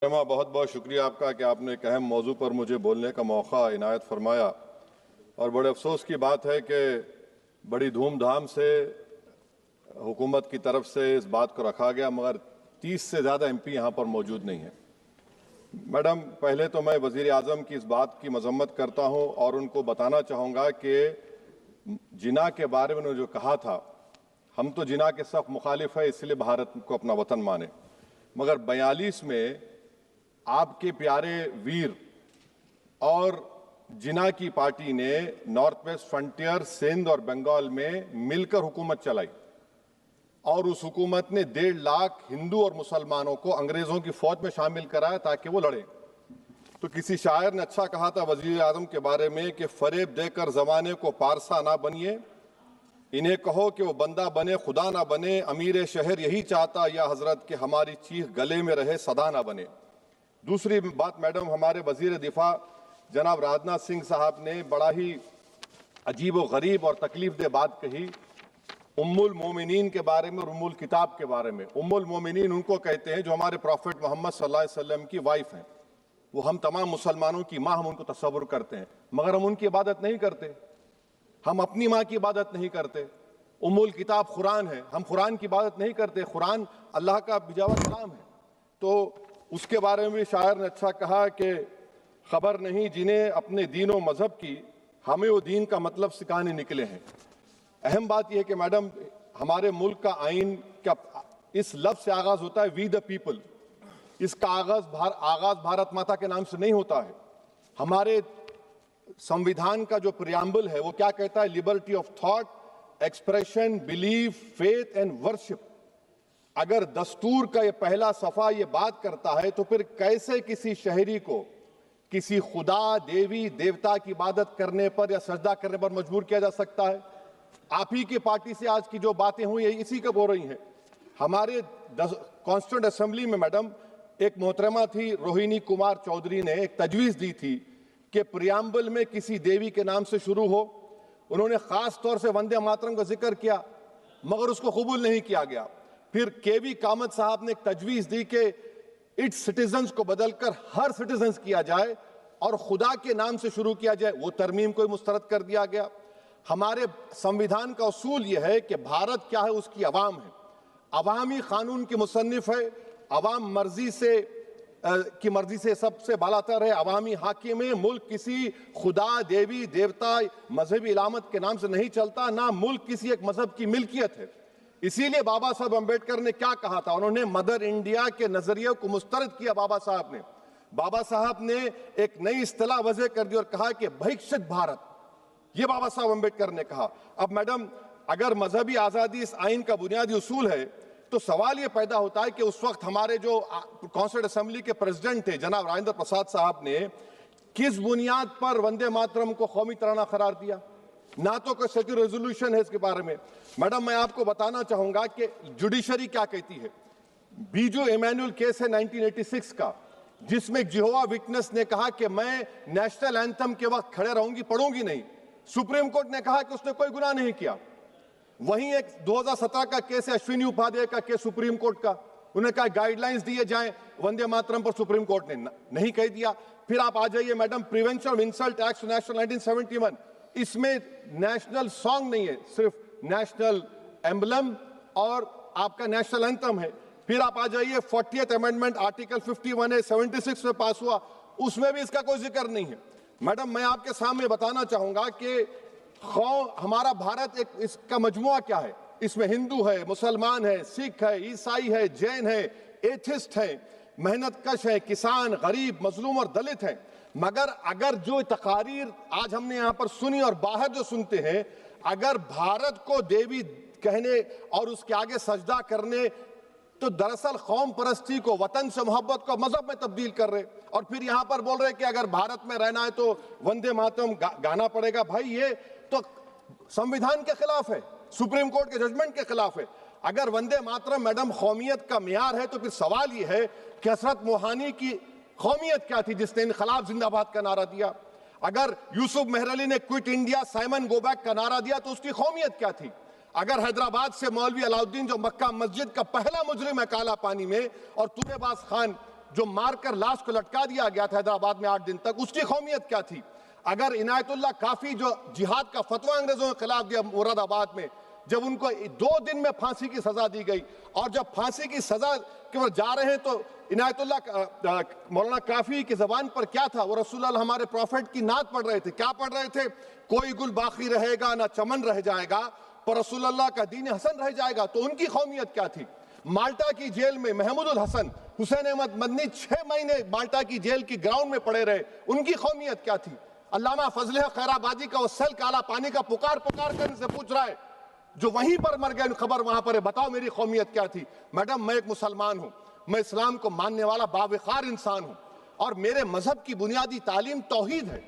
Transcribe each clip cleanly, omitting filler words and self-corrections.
मोहतरमा, बहुत बहुत शुक्रिया आपका कि आपने एक अहम मौजू पर मुझे बोलने का मौका इनायत फरमाया। और बड़े अफसोस की बात है कि बड़ी धूमधाम से हुकूमत की तरफ से इस बात को रखा गया, मगर 30 से ज़्यादा MP यहाँ पर मौजूद नहीं हैं। मैडम, पहले तो मैं वज़ीर आज़म की इस बात की मजम्मत करता हूँ और उनको बताना चाहूँगा कि जिना के बारे में उन्होंने जो कहा था, हम तो जिना के सख्त मुखालिफ है, इसलिए भारत को अपना वतन माने, मगर 42 में आपके प्यारे वीर और जिना की पार्टी ने नॉर्थ वेस्ट फ्रंटियर, सिंध और बंगाल में मिलकर हुकूमत चलाई और उस हुकूमत ने 1.5 लाख हिंदू और मुसलमानों को अंग्रेजों की फौज में शामिल कराया ताकि वो लड़े। तो किसी शायर ने अच्छा कहा था वजीर आजम के बारे में कि फरेब देकर जमाने को पारसा ना बनिए, इन्हें कहो कि वो बंदा बने खुदा ना बने, अमीर शहर यही चाहता या हजरत कि हमारी चीख गले में रहे सदा ना बने। दूसरी बात मैडम, हमारे वजीर दिफा जनाब राजनाथ सिंह साहब ने बड़ा ही अजीब व गरीब और तकलीफ दे बात कही उम्मुल मोमिनीन के बारे में और उम्मुल किताब के बारे में। उम्मुल मोमिनीन उनको कहते हैं जो हमारे प्रॉफिट मोहम्मद सल्लल्लाहु अलैहि वसल्लम की वाइफ हैं, वो हम तमाम मुसलमानों की माँ, हम उनको तस्वुर करते हैं, मगर हम उनकी इबादत नहीं करते, हम अपनी माँ की इबादत नहीं करते। उम्मुल किताब कुरान है, हम कुरान की इबादत नहीं करते, कुरान अल्लाह का बिजावा कलाम है। तो उसके बारे में शायर ने अच्छा कहा कि खबर नहीं जिन्हें अपने दीन व मजहब की, हमें वो दीन का मतलब सिखाने निकले हैं। अहम बात यह है कि मैडम, हमारे मुल्क का आइन का इस लफ्ज से आगाज होता है वी द पीपल। इसका आगाज भारत माता के नाम से नहीं होता है। हमारे संविधान का जो प्रियम्बल है वो क्या कहता है? Liberty of thought, expression, belief, faith and worship. अगर दस्तूर का ये पहला सफा ये बात करता है तो फिर कैसे किसी शहरी को किसी खुदा, देवी, देवता की इबादत करने पर या सजदा करने पर मजबूर किया जा सकता है? आप ही की पार्टी से आज की जो बातें हुई है इसी का बोल रही हैं। हमारे कॉन्स्टिट्यूंट असेंबली में मैडम एक मोहतरमा थी रोहिणी कुमार चौधरी ने एक तजवीज दी थी कि प्रियम्बल में किसी देवी के नाम से शुरू हो। उन्होंने खास तौर से वंदे मातरम का जिक्र किया, मगर उसको कबूल नहीं किया गया। फिर KV कामत साहब ने एक तजवीज दी कि इट्स सिटीजन्स को बदलकर हर सिटीजन्स किया जाए और खुदा के नाम से शुरू किया जाए, वो तरमीम को मुस्तरद कर दिया गया। हमारे संविधान का उसूल यह है कि भारत क्या है, उसकी अवाम है, अवामी कानून की मुसन्निफ है, अवाम की मर्जी से सबसे बालातर है, अवामी हाकिम है। मुल्क किसी खुदा, देवी, देवता, मजहबी इलामत के नाम से नहीं चलता, ना मुल्क किसी एक मजहब की मिल्कियत है। इसीलिए बाबा साहब अम्बेडकर ने क्या कहा था? उन्होंने मदर इंडिया के नजरिए को मुस्तरद किया। बाबा साहब ने एक नई इस्तिलाह वजह कर दी और कहा कि भैक्षित भारत, ये बाबा साहब अम्बेडकर ने कहा। अब मैडम, अगर मजहबी आजादी इस आइन का बुनियादी उसूल है तो सवाल यह पैदा होता है कि उस वक्त हमारे जो कॉन्स्टिट्यूंट असेंबली के प्रेसिडेंट थे जनाब राजेंद्र प्रसाद साहब ने किस बुनियाद पर वंदे मातरम को कौमी तराना करार दिया? ना तो कोई सेक्यूरिटी रेजोल्यूशन है इसके बारे में। मैडम, मैं आपको बताना चाहूंगा कि जुडिशरी क्या कहती है। बीजू इमैनुअल केस है 1986 का, जिसमें जिहोवा विटनेस ने कहा कि मैं नेशनल एंथम के वक्त खड़े रहूंगी, पढ़ूंगी नहीं। सुप्रीम कोर्ट ने कहा कि उसने कोई गुनाह नहीं किया। वहीं एक 2017 का केस है अश्विनी उपाध्याय का केस सुप्रीम कोर्ट का, उन्हें कहा गाइडलाइंस दिए जाएं वंदे मातरम पर, सुप्रीम कोर्ट ने नहीं कह दिया। फिर आप आ जाइए madam, prevention of insult act national 1971, इसमें नेशनल सॉन्ग नहीं है, सिर्फ नेशनल एम्बलम और आपका नेशनल एंथम है। फिर आप आ जाइए 40th अमेंडमेंट आर्टिकल 51 है, 76 में पास हुआ, उसमें भी इसका कोई जिक्र नहीं है। मैडम, मैं आपके सामने बताना चाहूंगा कि हमारा भारत एक इसका मजमुआ क्या है। इसमें हिंदू है, मुसलमान है, सिख है, ईसाई है, जैन है, एथिस्ट है, मेहनतकश है, किसान, गरीब, मजलूम और दलित है। मगर अगर जो तकारीर आज हमने यहाँ पर सुनी और बाहर जो सुनते हैं, अगर भारत को देवी कहने और उसके आगे सजदा करने, तो दरअसल कौम परस्ती को, वतन से मोहब्बत को मजहब में तब्दील कर रहे, और फिर यहाँ पर बोल रहे कि अगर भारत में रहना है तो वंदे मातरम गाना पड़ेगा। भाई, ये तो संविधान के खिलाफ है, सुप्रीम कोर्ट के जजमेंट के खिलाफ है। अगर वंदे मातरम मैडम कौमियत का मियार है तो फिर सवाल ये है कि हजरत मोहानी की कौमियत क्या थी जिसने इनकलाब जिंदाबाद का नारा दिया? अगर यूसुफ मेहर अली ने quit India, Simon go back का नारा दिया तो उसकी कौमियत क्या थी? अगर हैदराबाद से मौलवी अलाउद्दीन जो मक्का मस्जिद का पहला मुजरिम है काला पानी में, और तूरेबाज खान जो मारकर लाश को लटका दिया गया था हैदराबाद में 8 दिन तक, उसकी कौमियत क्या थी? अगर इनायतुल्लाह काफी जो जिहाद का फतवा अंग्रेजों के खिलाफ दिया मुरादाबाद में, जब उनको 2 दिन में फांसी की सजा दी गई, और जब फांसी की सजा के बाद जा रहे हैं तो इनायतुल्लाह मौलाना काफी की जबान पर क्या था? वो रसूलुल्लाह हमारे प्रॉफिट की नात पढ़ रहे थे। क्या पढ़ रहे थे? कोई गुल बाकी रहेगा ना चमन रह जाएगा, पर रसूलुल्लाह का दीन हसन रह जाएगा। तो उनकी कौमियत क्या थी? माल्टा की जेल में महमूदुल हसन, हुसैन अहमद मदनी 6 महीने माल्टा की जेल की ग्राउंड में पड़े रहे, उनकी कौमियत क्या थी? अल्लामा फजल खैराबादी का वो सेल काला पानी का पुकार पुकार कर से पूछ रहा है, जो वहीं पर मर गए, खबर वहां पर है, बताओ मेरी कौमियत क्या थी? मैडम, मैं एक मुसलमान हूं, मैं इस्लाम को मानने वाला बावकार इंसान हूं, और मेरे मजहब की बुनियादी तालीम तौहीद है,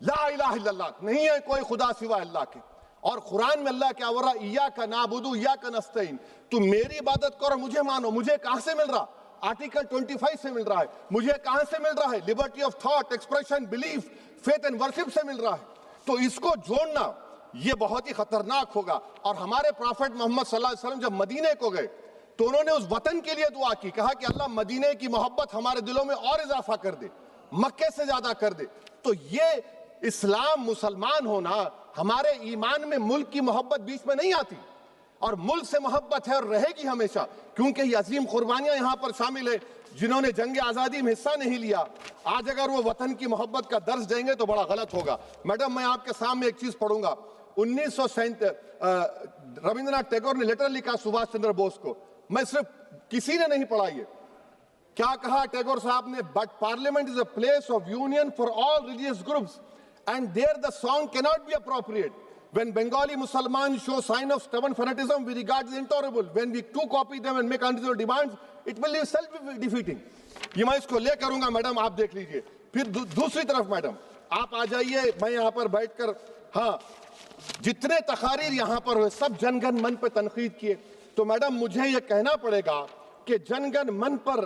ला इलाहा इल्लल्लाह, नहीं है कोई खुदा सिवा अल्लाह के। और कुरान में अल्लाह क्या बोल रहा? इय्याका नाबुदु इय्याका नस्तईन, तुम मेरी इबादत करो, मुझे मानो। मुझे कहां से मिल रहा? आर्टिकल 25 से मिल रहा है। मुझे कहां से मिल रहा है? Liberty of thought, expression, belief, faith and worship से मिल रहा है। तो इसको जोड़ना ये बहुत ही खतरनाक होगा। और हमारे प्रॉफेट मोहम्मद सल्लल्लाहु अलैहि वसल्लम जब मदीने को गए तो उन्होंने उस वतन के लिए दुआ की, कहा कि अल्लाह मदीने की मोहब्बत हमारे दिलों में और इजाफा कर दे, मक्के से ज्यादा कर दे। तो ये इस्लाम, मुसलमान होना, हमारे ईमान में मुल्क की मोहब्बत बीच में नहीं आती, और मुल्क से मोहब्बत है और रहेगी हमेशा, क्योंकि ये अजीम कुर्बानियां यहां पर शामिल है जिन्होंने जंग आजादी में हिस्सा नहीं लिया। आज अगर वो वतन की मोहब्बत का दर्ज देंगे तो बड़ा गलत होगा। मैडम, मैं आपके सामने एक चीज पढ़ूंगा। 1937 रविंद्रनाथ टैगोर ने लेटर लिखा सुभाष चंद्र बोस को, मैं सिर्फ किसी ने नहीं पढ़ा ये। क्या कहा टैगोर साहब ने? But parliament is a place of union for all religious groups and there the song can not be appropriate. When Bengali Muslims show sign of stubborn fanaticism, we regard it as intolerable. When we too copy them and make unreasonable demands, it will be self-defeating. ये मैं इसको ले करूंगा madam, आप देख लीजिए। फिर दूसरी तरफ मैडम आप आ जाइए, मैं यहाँ पर बैठकर, हाँ, जितने तकारीर यहाँ पर हुए सब जनगण मन पर तनकीद किए। तो मैडम मुझे ये कहना पड़ेगा कि जनगण मन पर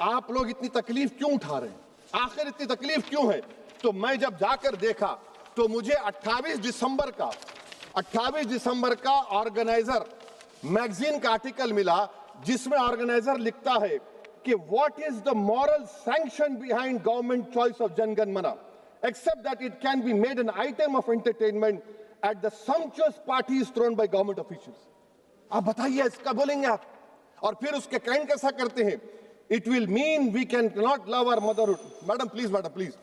आप लोग इतनी तकलीफ क्यों उठा रहे हैं? आखिर इतनी तकलीफ क्यों है? तो मैं जब जाकर देखा तो मुझे 28 दिसंबर का ऑर्गेनाइजर मैगजीन का आर्टिकल मिला, जिसमें ऑर्गेनाइजर लिखता है कि what is the moral sanction behind government choice of Janagana Mana, except that it can be made an item of entertainment at the sumptuous parties thrown by government officials. आप बताइए, इसका बोलेंगे आप? और फिर उसके कैंड कैसा करते हैं? It will mean we can not love our motherhood. Madam please,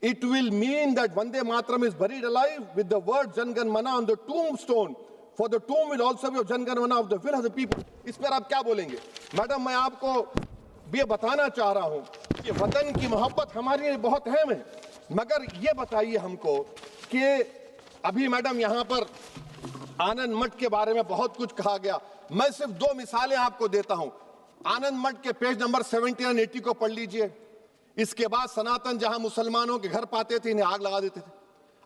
it will mean that Vande Mataram is buried alive with the word Jangan Mana on the tombstone, for the tomb will also be of Jangan Mana of the will of the people. इस पर आप क्या बोलेंगे? Madam, मैं आपको ये बताना चाह रहा हूं कि वतन की मोहब्बत हमारे लिए बहुत अहम है, मगर ये बताइए हमको कि अभी मैडम यहाँ पर आनंद मठ के बारे में बहुत कुछ कहा गया। मैं सिर्फ 2 मिसालें आपको देता हूं। आनंद मठ के पेज नंबर 70 और 80 को पढ़ लीजिए। इसके बाद सनातन जहां मुसलमानों के घर पाते थे, इन्हें आग लगा देते थे।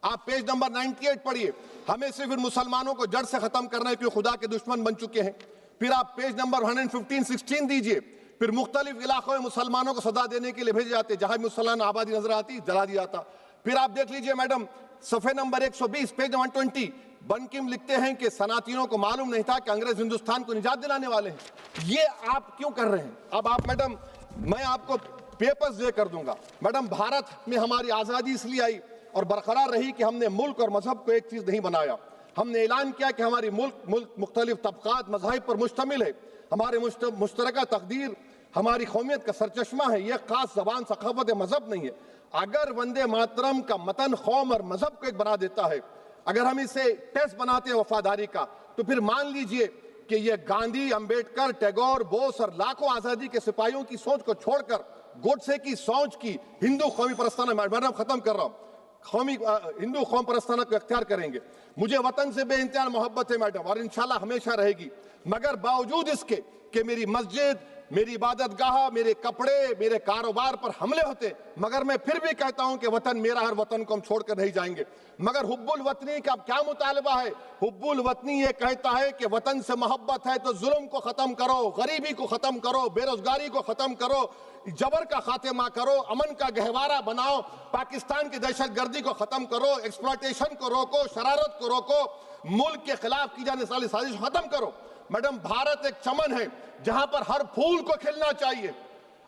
आप पेज नंबर 98 पढ़िए, हमें सिर्फ इन मुसलमानों को जड़ से खत्म करना है क्योंकि खुदा के दुश्मन बन चुके हैं। फिर आप पेज नंबर 115-16 दीजिए, फिर मुख्तलिफ इलाकों में मुसलमानों को सदा देने के लिए भेजे जाते, जहां मुसलमान आबादी नजर आती जला दिया जाता। फिर आप देख लीजिए मैडम, सफे नंबर 120 पेज 120, बंकिम लिखते हैं कि सनातियों को मालूम नहीं था कि अंग्रेज हिंदुस्तान को निजात दिलाने वाले हैं। ये आप क्यों कर रहे हैं? अब आप मैडम, मैं आपको पेपर्स दे कर दूंगा। मैडम, भारत में हमारी आजादी इसलिए आई और बरकरार रही कि हमने मुल्क और मजहब को एक चीज नहीं बनाया। हमने ऐलान किया कि हमारी मुल्क मुख्तलिफ तबकात मज़ाहिब पर मुश्तमिल है, हमारे मुश्तरका तकदीर हमारी कौमियत का सरचश्मा है, यह खास जबान सखावत मजहब नहीं है। अगर वंदे मातरम का मतन कौम और मजहब को एक बना देता है, अगर हम इसे टेस्ट बनाते हैं वफादारी का, तो फिर मान लीजिए कि यह गांधी, अंबेडकर, टैगोर, बोस और लाखों आजादी के सिपाहियों की सोच को छोड़कर गोडसे की सोच की हिंदू कौमी परस्ताना, मैडम खत्म कर रहा हूं, कौमी हिंदू कौम परस्ताना को इख्तियार करेंगे। मुझे वतन से बेइंतहा मोहब्बत है मैडम, और इंशाल्लाह हमेशा रहेगी, मगर बावजूद इसके कि मेरी मस्जिद, मेरी इबादत गाह, मेरे कपड़े, मेरे कारोबार पर हमले होते, मगर मैं फिर भी कहता हूं कि वतन मेरा, हर वतन को हम छोड़कर नहीं जाएंगे। मगर हुब्बुल वतनी का क्या मुतालबा है? हुब्बुल वतनी ये कहता है कि वतन से मोहब्बत है तो जुल्म को खत्म करो, गरीबी को खत्म करो, बेरोजगारी को खत्म करो, जबर का खात्मा करो, अमन का गहवारा बनाओ, पाकिस्तान की दहशतगर्दी को खत्म करो, एक्सप्लॉयटेशन को रोको, शरारत को रोको, मुल्क के खिलाफ की जाने वाली साजिश खत्म करो। मैडम, भारत एक चमन है जहां पर हर फूल को खिलना चाहिए।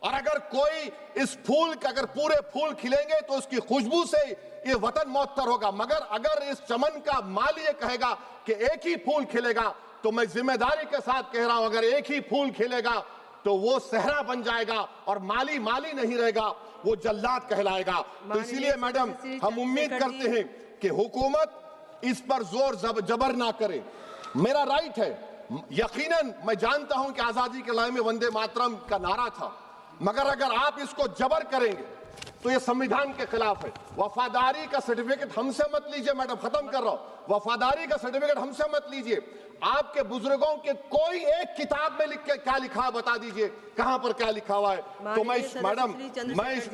और अगर कोई इस फूल के अगर पूरे फूल खिलेंगे तो उसकी खुशबू से ये वतन मौतर होगा, मगर अगर इस चमन का माली ये कहेगा कि एक ही फूल खिलेगा, तो मैं जिम्मेदारी के साथ कह रहा हूं, अगर एक ही फूल खिलेगा तो वो सहरा बन जाएगा और माली माली नहीं रहेगा, वो जल्लाद कहलाएगा। तो इसीलिए मैडम हम उम्मीद करते हैं कि हुकूमत इस पर जोर जबर ना करे। मेरा राइट है, यकीनन मैं जानता हूं कि आजादी के लड़ाई में वंदे मातरम का नारा था, मगर अगर आप इसको जबर करेंगे तो ये संविधान के खिलाफ है। वफादारी का सर्टिफिकेट हमसे मत लीजिए, मैडम खत्म कर रहा हूं, वफादारी का सर्टिफिकेट हमसे मत लीजिए। आपके बुजुर्गों के कोई एक किताब में लिख के क्या लिखा है बता दीजिए, कहां पर क्या लिखा हुआ है। तो मैं मैडम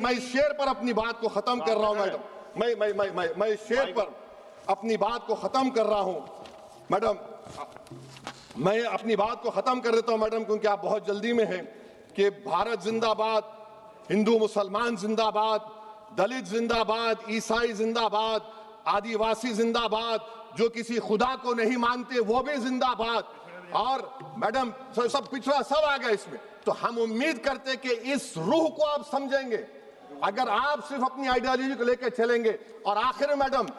मैं इस शेर पर अपनी बात को खत्म कर रहा हूं मैडम, मैं इस शेर पर अपनी बात को खत्म कर रहा हूं मैडम, मैं अपनी बात को खत्म कर देता हूं मैडम, क्योंकि आप बहुत जल्दी में हैं। कि भारत जिंदाबाद, हिंदू मुसलमान जिंदाबाद, दलित जिंदाबाद, ईसाई जिंदाबाद, आदिवासी जिंदाबाद, जो किसी खुदा को नहीं मानते वो भी जिंदाबाद, और मैडम सब पिछड़ा सब आ गया इसमें। तो हम उम्मीद करते कि इस रूह को आप समझेंगे अगर आप सिर्फ अपनी आइडियोलॉजी को लेकर चलेंगे। और आखिर में मैडम,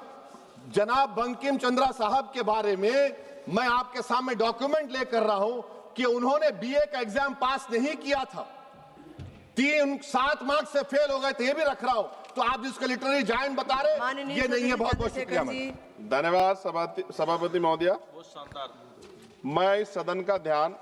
जनाब बंकिम चंद्रा साहब के बारे में मैं आपके सामने डॉक्यूमेंट लेकर रहा हूं कि उन्होंने बीए का एग्जाम पास नहीं किया था, 7 मार्क्स से फेल हो गए थे, ये भी रख रहा हूं। तो आप जिसका लिटरेरी जायंट बता रहे ये नहीं है। बहुत बहुत शुक्रिया मैडम। धन्यवाद सभापति महोदया। मैं इस सदन का ध्यान